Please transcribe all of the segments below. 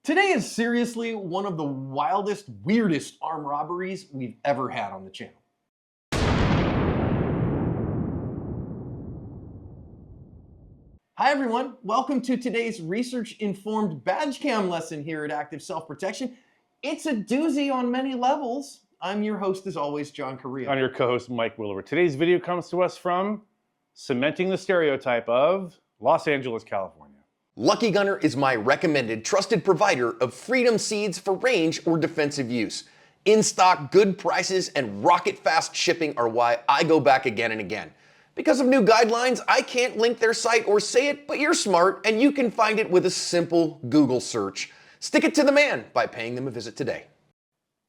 Today is seriously one of the wildest, weirdest armed robberies we've ever had on the channel. Hi everyone, welcome to today's research-informed badge cam lesson here at Active Self-Protection. It's a doozy on many levels. I'm your host as always, John Correa. I'm your co-host, Mike Willower. Today's video comes to us from cementing the stereotype of Los Angeles, California. Lucky Gunner is my recommended trusted provider of freedom seeds for range or defensive use. In stock, good prices, and rocket fast shipping are why I go back again and again. Because of new guidelines, I can't link their site or say it, but you're smart and you can find it with a simple Google search. Stick it to the man by paying them a visit today.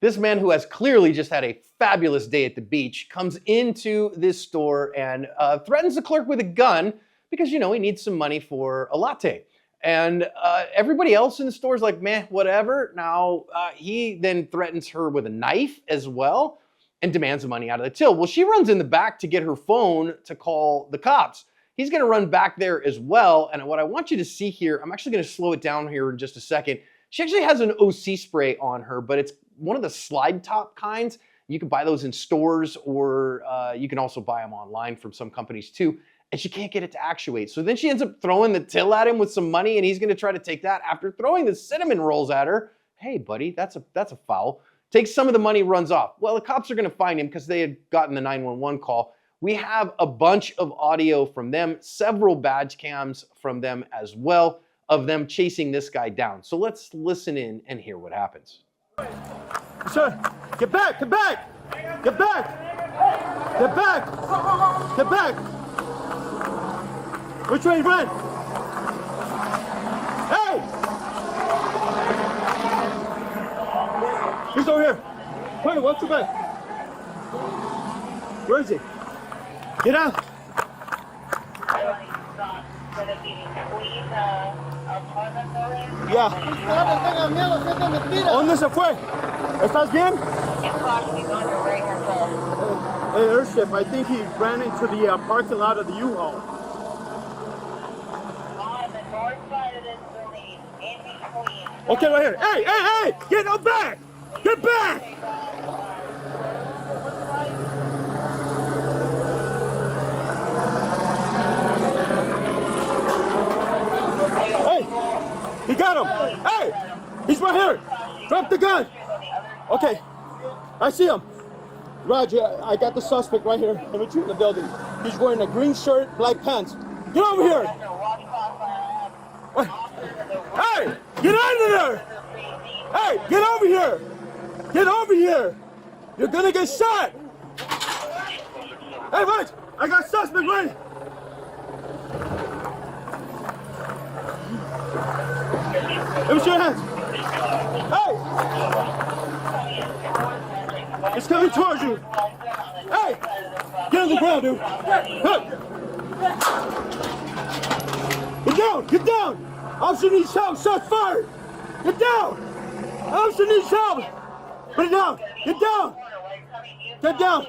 This man, who has clearly just had a fabulous day at the beach, comes into this store and threatens the clerk with a gun because, you know, he needs some money for a latte. And everybody else in the store is like, meh, whatever. Now, he then threatens her with a knife as well and demands money out of the till. Well, she runs in the back to get her phone to call the cops. He's gonna run back there as well. And what I want you to see here, I'm actually gonna slow it down here in just a second. She actually has an OC spray on her, but it's one of the slide top kinds. You can buy those in stores, or you can also buy them online from some companies too. And she can't get it to actuate. So then she ends up throwing the till at him with some money, and he's gonna try to take that after throwing the cinnamon rolls at her. Hey buddy, that's a foul. Takes some of the money, runs off. Well, the cops are gonna find him because they had gotten the 911 call. We have a bunch of audio from them, several badge cams from them as well, of them chasing this guy down. So let's listen in and hear what happens. Sir, get back, get back, get back, get back, get back. Which way you run? Hey! He's over here. Wait, watch your back. Where is he? Get out. Ya. ¿Dónde se fue? ¿Estás bien? Hey, Airship, I think he ran into the parking lot of the U-Haul. Okay, right here. Hey, hey, hey! Get back! Get back! Hey! He got him! Hey! He's right here! Drop the gun! Okay, I see him. Roger, I got the suspect right here in the building. He's wearing a green shirt, black pants. Get over here! What? Hey! Get out of there! Hey! Get over here! Get over here! You're gonna get shot! Hey, wait! I got suspect right! Let me see your hands! Hey! It's coming towards you! Hey! Get on the ground, dude! Hey! Get down! Get down! Officer needs help! Shots fired! Get down! Officer needs help! Put it down! Get down! Get down!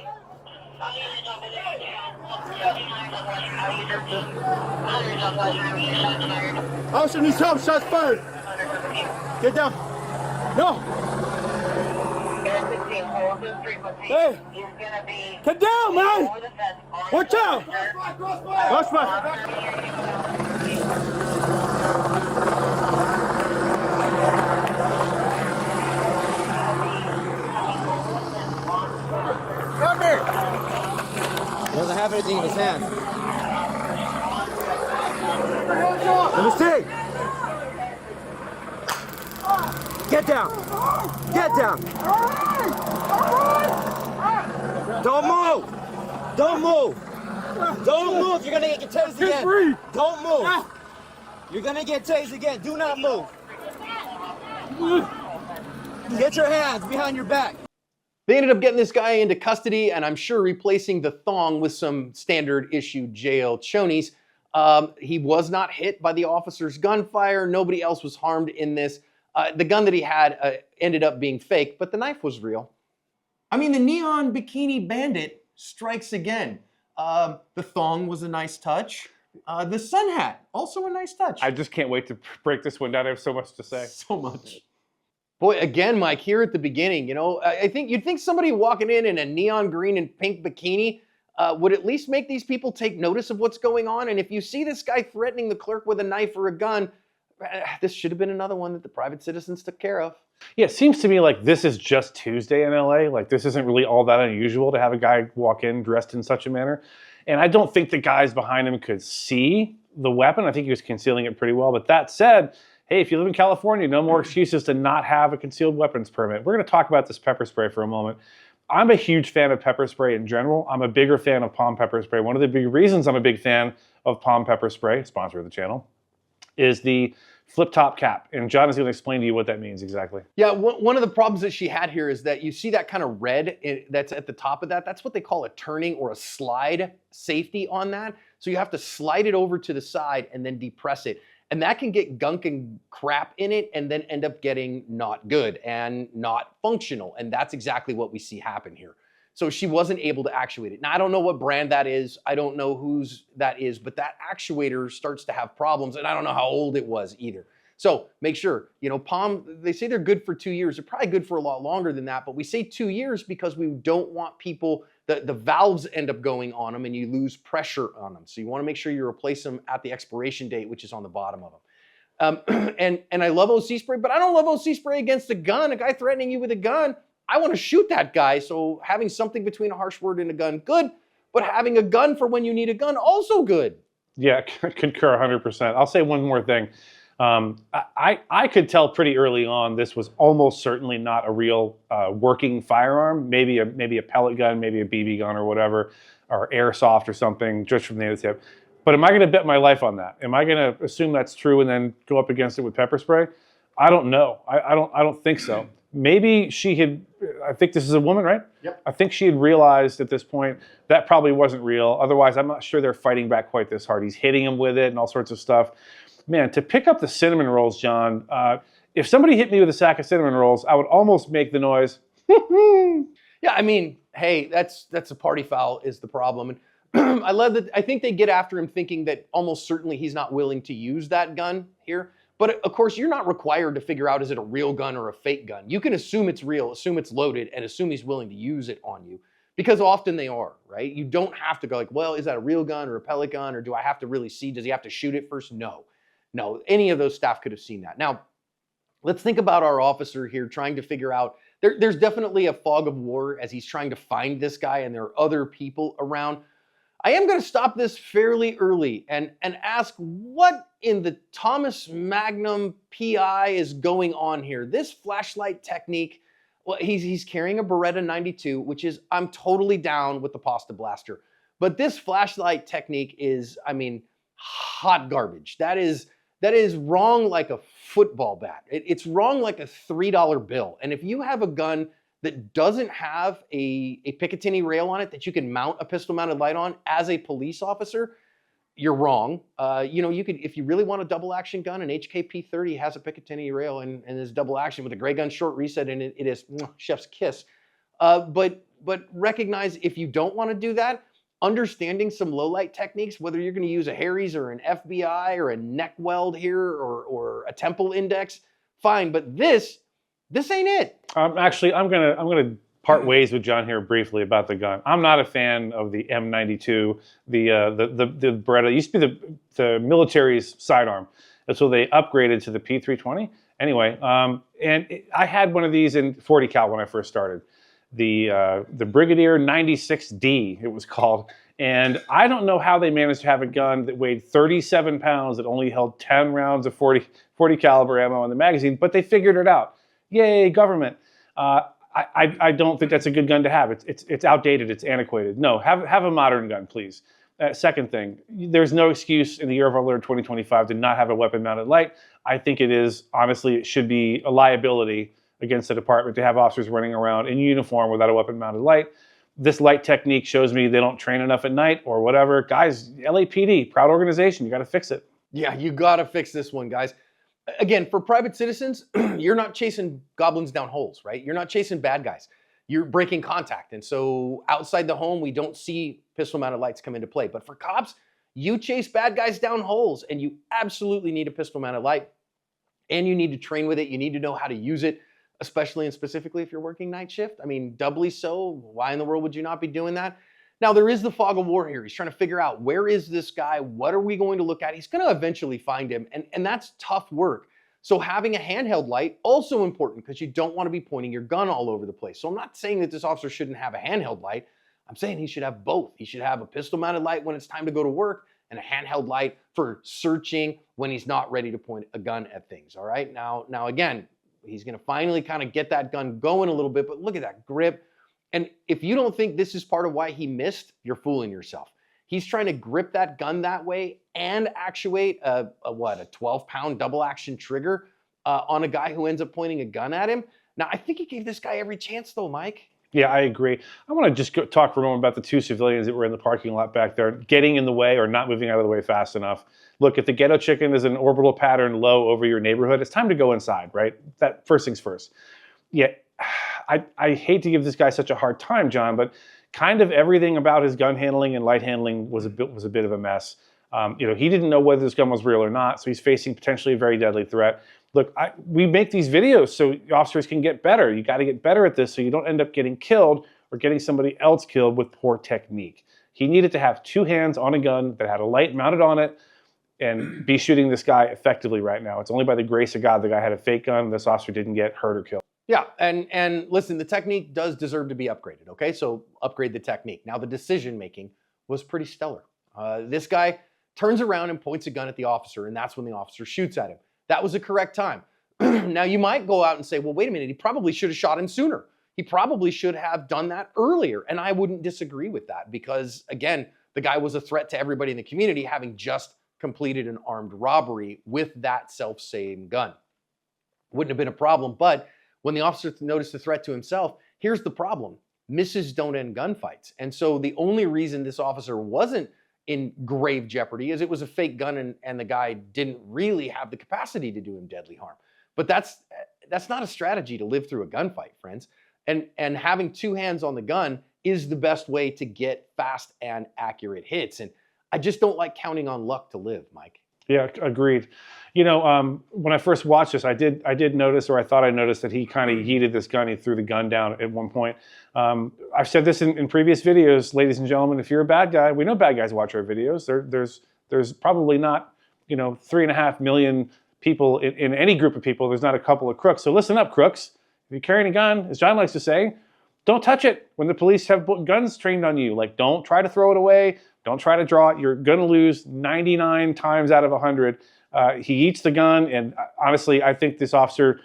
Officer needs help! Shots fired! Get down! No! Hey! Get down, man! Watch out! Watch my... Come here! He doesn't have anything in his hand. Let me see! Get down! Get down! Don't move! Don't move! Don't move! You're gonna get tased again! Don't move! You're gonna get tased again! Do not move! Get your hands behind your back! They ended up getting this guy into custody, and I'm sure replacing the thong with some standard issue jail chonies. He was not hit by the officer's gunfire. Nobody else was harmed in this. The gun that he had ended up being fake, but the knife was real. I mean, the neon bikini bandit strikes again. The thong was a nice touch. The sun hat, also a nice touch. I just can't wait to break this one down. I have so much to say. So much. Boy, again, Mike, here at the beginning, I think you'd think somebody walking in a neon green and pink bikini would at least make these people take notice of what's going on. And if you see this guy threatening the clerk with a knife or a gun, this should have been another one that the private citizens took care of. Yeah, it seems to me like this is just Tuesday in LA. Like this isn't really all that unusual to have a guy walk in dressed in such a manner. And I don't think the guys behind him could see the weapon. I think he was concealing it pretty well. But that said, hey, if you live in California, no more excuses to not have a concealed weapons permit. We're going to talk about this pepper spray for a moment. I'm a huge fan of pepper spray in general. I'm a bigger fan of palm pepper spray. One of the big reasons I'm a big fan of palm pepper spray, sponsor of the channel, is the flip top cap. And John is going to explain to you what that means exactly. Yeah, one of the problems that she had here is that you see that kind of red that's at the top of that. That's what they call a turning or a slide safety on that. So you have to slide it over to the side and then depress it. And that can get gunk and crap in it and then end up getting not good and not functional. And that's exactly what we see happen here. So she wasn't able to actuate it. Now, I don't know what brand that is. I don't know whose that is, but that actuator starts to have problems. And I don't know how old it was either. So make sure, palm, they say they're good for 2 years. They're probably good for a lot longer than that. But we say 2 years because we don't want people, the valves end up going on them and you lose pressure on them. So you want to make sure you replace them at the expiration date, which is on the bottom of them. And I love OC spray, but I don't love OC spray against a gun. A guy threatening you with a gun, I want to shoot that guy. So having something between a harsh word and a gun, good. But having a gun for when you need a gun, also good. Yeah, concur 100%. I'll say one more thing. I could tell pretty early on this was almost certainly not a real working firearm. Maybe a pellet gun, maybe a BB gun or whatever, or airsoft or something, just from the tip. But am I going to bet my life on that? Am I going to assume that's true and then go up against it with pepper spray? I don't know. I don't think so. Maybe she had. I think this is a woman, right? Yep. I think she had realized at this point that probably wasn't real. Otherwise, I'm not sure they're fighting back quite this hard. He's hitting him with it and all sorts of stuff. Man, to pick up the cinnamon rolls, John, if somebody hit me with a sack of cinnamon rolls, I would almost make the noise. Yeah, I mean, hey, that's a party foul is the problem. And I love that. I think they get after him thinking that almost certainly he's not willing to use that gun here. But of course, you're not required to figure out is it a real gun or a fake gun. You can assume it's real, assume it's loaded, and assume he's willing to use it on you. Because often they are, right? You don't have to go like, well, is that a real gun or a pellet gun? Or do I have to really see? Does he have to shoot it first? No. No, any of those staff could have seen that. Now, let's think about our officer here trying to figure out, there's definitely a fog of war as he's trying to find this guy and there are other people around. I am going to stop this fairly early and ask what in the Thomas Magnum PI is going on here. This flashlight technique, well, he's carrying a Beretta 92, which is, I'm totally down with the pasta blaster. But this flashlight technique is, I mean, hot garbage. That is wrong like a football bat. It's wrong like a $3 bill. And if you have a gun that doesn't have a Picatinny rail on it that you can mount a pistol mounted light on as a police officer, you're wrong. You could, if you really want a double action gun, an HKP-30 has a Picatinny rail and is double action with a gray gun short reset, and it is chef's kiss. But recognize if you don't want to do that, understanding some low light techniques, whether you're going to use a Harry's or an FBI or a neck weld here or a temple index, fine. But this ain't it. Actually, I'm gonna part ways with John here briefly about the gun. I'm not a fan of the M92, the Beretta. It used to be the military's sidearm, and so they upgraded to the P320. Anyway, I had one of these in 40 cal when I first started. The Brigadier 96D, it was called. And I don't know how they managed to have a gun that weighed 37 pounds that only held 10 rounds of 40 caliber ammo in the magazine, but they figured it out. Yay, government. I don't think that's a good gun to have. It's outdated, it's antiquated. No, have a modern gun, please. Second thing, there's no excuse in the year of our Lord 2025 to not have a weapon mounted light. I think honestly, it should be a liability against the department to have officers running around in uniform without a weapon mounted light. This light technique shows me they don't train enough at night or whatever. Guys, LAPD, proud organization, you got to fix it. Yeah, you got to fix this one, guys. Again, for private citizens, you're not chasing goblins down holes, right? You're not chasing bad guys. You're breaking contact. And so outside the home, we don't see pistol mounted lights come into play. But for cops, You chase bad guys down holes, and you absolutely need a pistol-mounted light, and you need to train with it. You need to know how to use it, especially and specifically if you're working night shift. I mean, doubly so. Why in the world would you not be doing that? Now, there is the fog of war here. He's trying to figure out, where is this guy? What are we going to look at? He's going to eventually find him, and that's tough work. So having a handheld light, also important, because you don't want to be pointing your gun all over the place. So I'm not saying that this officer shouldn't have a handheld light. I'm saying he should have both. He should have a pistol-mounted light when it's time to go to work, and a handheld light for searching when he's not ready to point a gun at things, all right? Now again, he's going to finally kind of get that gun going a little bit, but look at that grip. And if you don't think this is part of why he missed, you're fooling yourself. He's trying to grip that gun that way and actuate a 12-pound double-action trigger on a guy who ends up pointing a gun at him. Now, I think he gave this guy every chance, though, Mike. Yeah, I agree. I want to just talk for a moment about the two civilians that were in the parking lot back there, getting in the way or not moving out of the way fast enough. Look, if the ghetto chicken is an orbital pattern low over your neighborhood, it's time to go inside, right? That first things first. Yeah, I hate to give this guy such a hard time, John, but kind of everything about his gun handling and light handling was a bit of a mess. He didn't know whether this gun was real or not, so he's facing potentially a very deadly threat. Look, we make these videos so officers can get better. You got to get better at this so you don't end up getting killed or getting somebody else killed with poor technique. He needed to have two hands on a gun that had a light mounted on it and be shooting this guy effectively right now. It's only by the grace of God the guy had a fake gun. This officer didn't get hurt or killed. Yeah, and listen, the technique does deserve to be upgraded, okay? So upgrade the technique. Now, the decision-making was pretty stellar. This guy turns around and points a gun at the officer, and that's when the officer shoots at him. That was the correct time. Now, you might go out and say, well, wait a minute, he probably should have shot him sooner. He probably should have done that earlier, and I wouldn't disagree with that because, again, the guy was a threat to everybody in the community having just completed an armed robbery with that self-same gun. Wouldn't have been a problem, but when the officer noticed the threat to himself, here's the problem. Misses don't end gunfights. And so the only reason this officer wasn't in grave jeopardy is it was a fake gun and the guy didn't really have the capacity to do him deadly harm. But that's not a strategy to live through a gunfight, friends. And having two hands on the gun is the best way to get fast and accurate hits. And I just don't like counting on luck to live, Mike. Yeah, agreed. When I first watched this, I did notice, or I thought I noticed, that he kind of yeeted this gun. He threw the gun down at one point. I've said this in previous videos, ladies and gentlemen. If you're a bad guy, we know bad guys watch our videos. There's probably not 3.5 million people in any group of people. There's not a couple of crooks. So listen up, crooks. If you're carrying a gun, as John likes to say, don't touch it when the police have guns trained on you. Like, don't try to throw it away. Don't try to draw it. You're going to lose 99 times out of 100. He eats the gun, and honestly, I think this officer,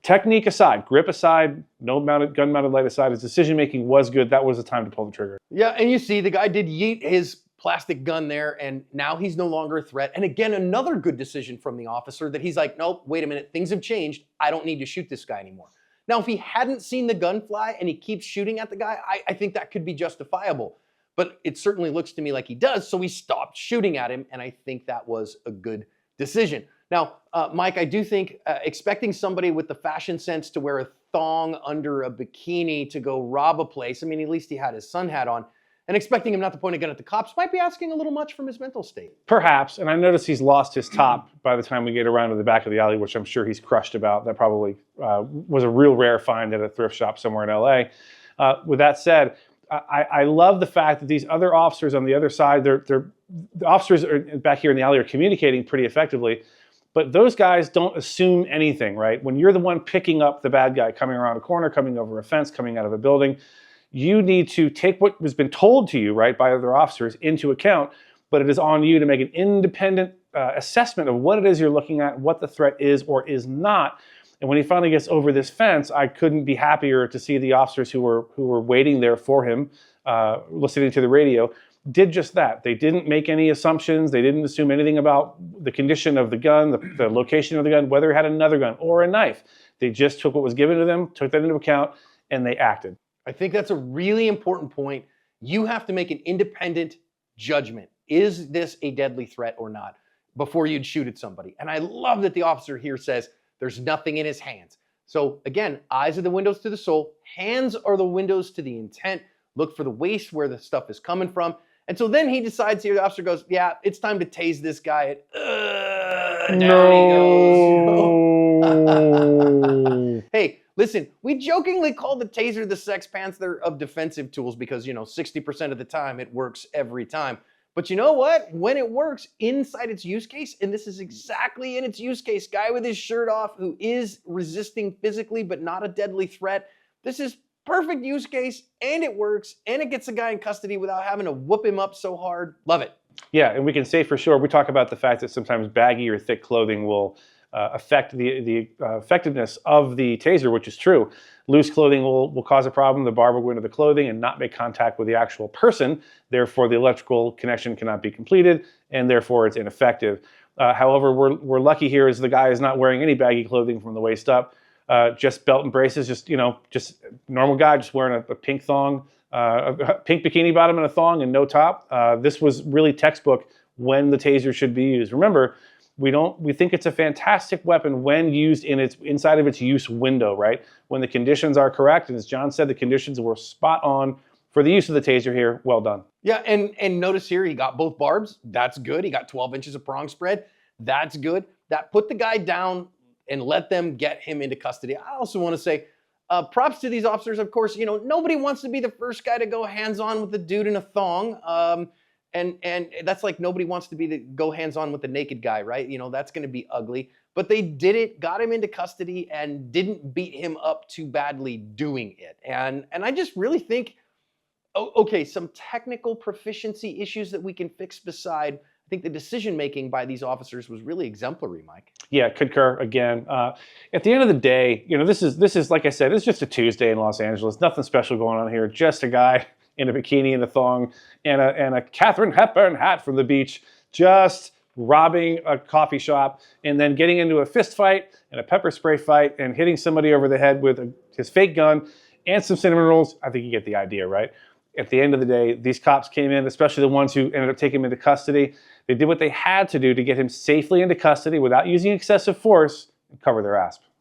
technique aside, grip aside, gun-mounted light aside, his decision-making was good. That was the time to pull the trigger. Yeah, and you see, the guy did yeet his plastic gun there, and now he's no longer a threat. And again, another good decision from the officer that he's like, nope, wait a minute, things have changed. I don't need to shoot this guy anymore. Now, if he hadn't seen the gun fly and he keeps shooting at the guy, I think that could be justifiable. But it certainly looks to me like he does, so he stopped shooting at him, and I think that was a good decision. Now, Mike, I do think expecting somebody with the fashion sense to wear a thong under a bikini to go rob a place, I mean, at least he had his sun hat on, and expecting him not to point a gun at the cops might be asking a little much from his mental state. Perhaps, and I noticed he's lost his top by the time we get around to the back of the alley, which I'm sure he's crushed about. That probably was a real rare find at a thrift shop somewhere in LA. With that said, I love the fact that these other officers on the other side, the officers back here in the alley are communicating pretty effectively, but those guys don't assume anything, right? When you're the one picking up the bad guy coming around a corner, coming over a fence, coming out of a building, you need to take what has been told to you, right, by other officers into account, but it is on you to make an independent assessment of what it is you're looking at, what the threat is or is not. And when he finally gets over this fence, I couldn't be happier to see the officers who were waiting there for him, listening to the radio, did just that. They didn't make any assumptions. They didn't assume anything about the condition of the gun, the location of the gun, whether it had another gun or a knife. They just took what was given to them, took that into account, and they acted. I think that's a really important point. You have to make an independent judgment. Is this a deadly threat or not before you'd shoot at somebody? And I love that the officer here says there's nothing in his hands. So again, eyes are the windows to the soul. Hands are the windows to the intent. Look for the waist where the stuff is coming from. And so then he decides here, the officer goes, yeah, it's time to tase this guy. And down he goes. Hey, listen, we jokingly call the taser the Sex Panther of defensive tools because, 60% of the time it works every time. But you know what? When it works inside its use case, and this is exactly in its use case, guy with his shirt off who is resisting physically but not a deadly threat, this is perfect use case, and it works, and it gets the guy in custody without having to whoop him up so hard. Love it. Yeah, and we can say for sure, we talk about the fact that sometimes baggy or thick clothing will affect the effectiveness of the taser, which is true. Loose clothing will cause a problem. The barb will go into the clothing and not make contact with the actual person. Therefore, the electrical connection cannot be completed, and therefore it's ineffective. However, we're lucky here as the guy is not wearing any baggy clothing from the waist up. Just belt and braces, just normal guy, just wearing a pink thong, a pink bikini bottom and a thong and no top. This was really textbook when the taser should be used. Remember, we think it's a fantastic weapon when used inside of its use window, right? When the conditions are correct, and as John said, the conditions were spot on for the use of the taser here. Well done. Yeah, and notice here he got both barbs. That's good. He got 12 inches of prong spread. That's good. That put the guy down and let them get him into custody. I also want to say props to these officers. Of course, nobody wants to be the first guy to go hands-on with the dude in a thong. And that's like nobody wants to go hands-on with the naked guy, right? That's going to be ugly. But they did it, got him into custody, and didn't beat him up too badly doing it. And I just really think, okay, some technical proficiency issues that we can fix beside. I think the decision-making by these officers was really exemplary, Mike. Yeah, concur again. At the end of the day, this is like I said, it's just a Tuesday in Los Angeles. Nothing special going on here. Just a guy in a bikini and a thong and a Katharine Hepburn hat from the beach, just robbing a coffee shop and then getting into a fist fight and a pepper spray fight and hitting somebody over the head with his fake gun and some cinnamon rolls. I think you get the idea, right? At the end of the day, these cops came in, especially the ones who ended up taking him into custody. They did what they had to do to get him safely into custody without using excessive force and cover their ass.